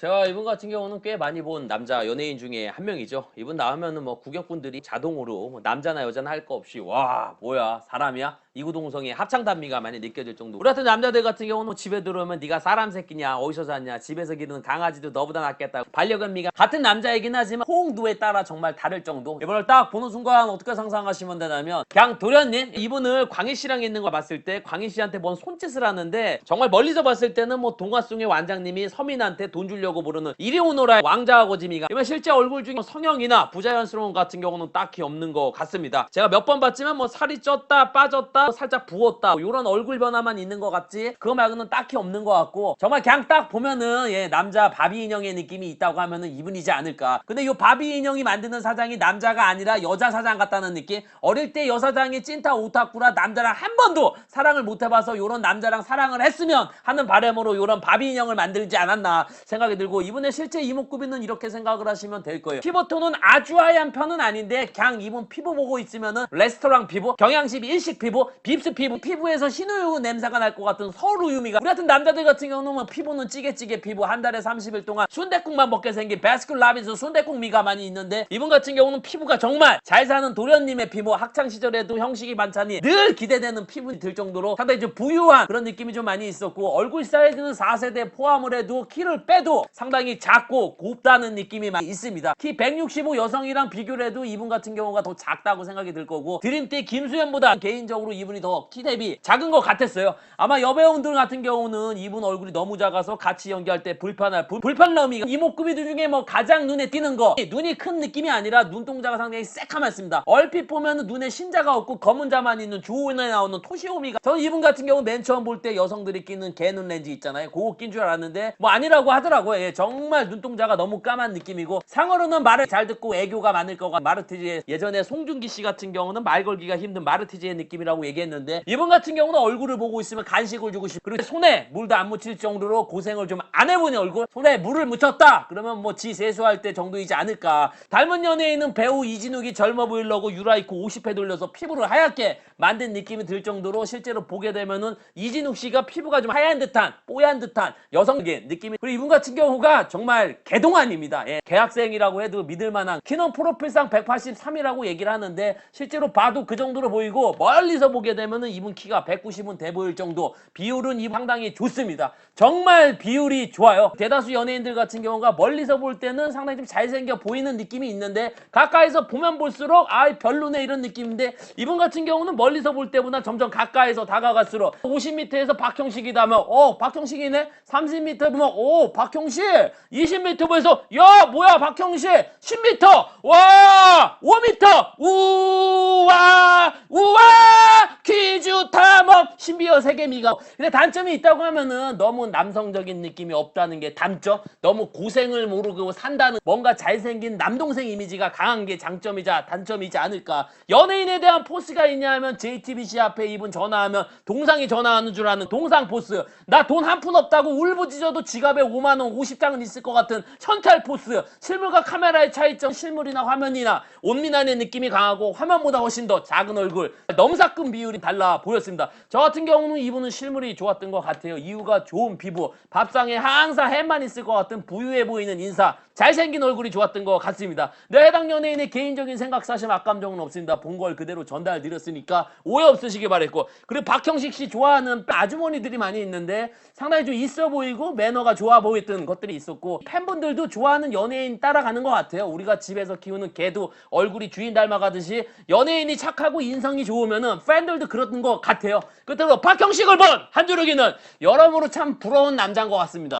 제가 이분 같은 경우는 꽤 많이 본 남자 연예인 중에 한 명이죠. 이분 나오면은 뭐 구경꾼들이 자동으로 뭐 남자나 여자나 할 거 없이 와 뭐야 사람이야? 이구동성의 합창 단미가 많이 느껴질 정도. 우리 같은 남자들 같은 경우는 뭐 집에 들어오면 네가 사람 새끼냐 어디서 샀냐 집에서 기르는 강아지도 너보다 낫겠다. 반려견미가 같은 남자이긴 하지만 호응도에 따라 정말 다를 정도. 이번을 딱 보는 순간 어떻게 상상하시면 되냐면 그냥 도련님 이분을 광희 씨랑 있는 거 봤을 때 광희 씨한테 뭔 손짓을 하는데 정말 멀리서 봤을 때는 뭐 동화송의 완장님이 서민한테 돈 주려고 부르는 이리 오너라 왕자하고 지미가 이번 실제 얼굴 중에 성형이나 부자연스러운 같은 경우는 딱히 없는 것 같습니다. 제가 몇 번 봤지만 뭐 살이 쪘다 빠졌다 살짝 부었다 이런 얼굴 변화만 있는 것 같지 그거 말고는 딱히 없는 것 같고 정말 그냥 딱 보면은 예, 남자 바비 인형의 느낌이 있다고 하면은 이분이지 않을까. 근데 이 바비 인형이 만드는 사장이 남자가 아니라 여자 사장 같다는 느낌. 어릴 때 여사장이 찐따 오타쿠라 남자랑 한 번도 사랑을 못 해봐서 요런 남자랑 사랑을 했으면 하는 바람으로 요런 바비 인형을 만들지 않았나 생각이 들고 이분의 실제 이목구비는 이렇게 생각을 하시면 될 거예요. 피부톤은 아주 하얀 편은 아닌데 그냥 이분 피부 보고 있으면은 레스토랑 피부, 경양식 일식 피부, 빕스 피부, 피부에서 신우유 냄새가 날 것 같은 서울우유미가 우리 같은 남자들 같은 경우는 뭐 피부는 찌개찌개 피부 한 달에 30일 동안 순댓국만 먹게 생긴 바스킨라빈스 순댓국 미가 많이 있는데 이분 같은 경우는 피부가 정말 잘 사는 도련님의 피부 학창시절에도 형식이 반찬이 늘 기대되는 피부 들 정도로 상당히 좀 부유한 그런 느낌이 좀 많이 있었고 얼굴 사이즈는 4세대 포함을 해도 키를 빼도 상당히 작고 곱다는 느낌이 많이 있습니다. 키 165 여성이랑 비교를 해도 이분 같은 경우가 더 작다고 생각이 들 거고 드림띠 김수현보다 개인적으로 이분이 더 키 대비 작은 것 같았어요. 아마 여배우들 같은 경우는 이분 얼굴이 너무 작아서 같이 연기할 때 불편할 불편함이 이목구비들 중에 뭐 가장 눈에 띄는 거 눈이 큰 느낌이 아니라 눈동자가 상당히 새카맣습니다. 얼핏 보면 눈에 신자가 없고 검은 자만 있는 주호에 나오는 토시오미가 저는 이분 같은 경우 맨 처음 볼 때 여성들이 끼는 개눈 렌즈 있잖아요. 그거 낀 줄 알았는데 뭐 아니라고 하더라고요. 예, 정말 눈동자가 너무 까만 느낌이고 상어로는 말을 잘 듣고 애교가 많을 거가 마르티즈의 예전에 송중기 씨 같은 경우는 말 걸기가 힘든 마르티즈의 느낌이라고 얘기했는데 이분 같은 경우는 얼굴을 보고 있으면 간식을 주고 싶고 그리고 손에 물도 안 묻힐 정도로 고생을 좀 안 해보니 얼굴 손에 물을 묻혔다 그러면 뭐 지 세수할 때 정도이지 않을까. 닮은 연예인은 배우 이진욱이 젊어 보이려고 유라이코 50회 돌려서 피부를 하얗게 만든 느낌이 들 정도로 실제로 보게 되면은 이진욱 씨가 피부가 좀 하얀 듯한 뽀얀 듯한 여성의 느낌이 그리고 이분 같은 경우가 정말 개동안입니다. 예, 개학생이라고 해도 믿을만한 키는 프로필상 183이라고 얘기를 하는데 실제로 봐도 그 정도로 보이고 멀리서 보게 되면은 이분 키가 190은 돼 보일 정도 비율은 이 상당히 좋습니다. 정말 비율이 좋아요. 대다수 연예인들 같은 경우가 멀리서 볼 때는 상당히 좀 잘생겨 보이는 느낌이 있는데 가까이서 보면 볼수록 아 별로네 이런 느낌인데 이분 같은 경우는 멀리서 볼 때보다 점점 가까이서 다가갈수록 50m에서 박형식이다 하면 박형식이네. 30m 보면 박형식 20m 보면서 야 뭐야 박형식 10m 와 5m 우와 퀴즈 탐험 신비어 세계미가 근데 단점이 있다고 하면은 너무 남성적인 느낌이 없다는 게 단점. 너무 고생을 모르고 산다는 뭔가 잘생긴 남동생 이미지가 강한 게 장점이자 단점이지 않을까. 연예인에 대한 포스가 있냐 하면 JTBC 앞에 이분 전화하면 동상이 전화하는 줄 아는 동상 포스. 나 돈 한 푼 없다고 울부짖어도 지갑에 5만원 50장은 있을 것 같은 현찰 포스. 실물과 카메라의 차이점 실물이나 화면이나 온미남의 느낌이 강하고 화면보다 훨씬 더 작은 얼굴 넘사끔 비율이 달라 보였습니다. 저 같은 경우는 이분은 실물이 좋았던 것 같아요. 이유가 좋은 피부 밥상에 항상 햄만 있을 것 같은 부유해 보이는 인사 잘생긴 얼굴이 좋았던 것 같습니다. 네, 해당 연예인의 개인적인 생각 사실 악감정은 없습니다. 본 걸 그대로 전달 드렸으니까 오해 없으시기 바랬고 그리고 박형식 씨 좋아하는 아주머니들이 많이 있는데 상당히 좀 있어 보이고 매너가 좋아 보였던 것들이 있었고 팬분들도 좋아하는 연예인 따라가는 것 같아요. 우리가 집에서 키우는 개도 얼굴이 주인 닮아가듯이 연예인이 착하고 인성이 좋으면은 팬들도 그런 것 같아요. 끝으로 박형식을 본 한주르기는 여러모로 참 부러운 남자인 것 같습니다.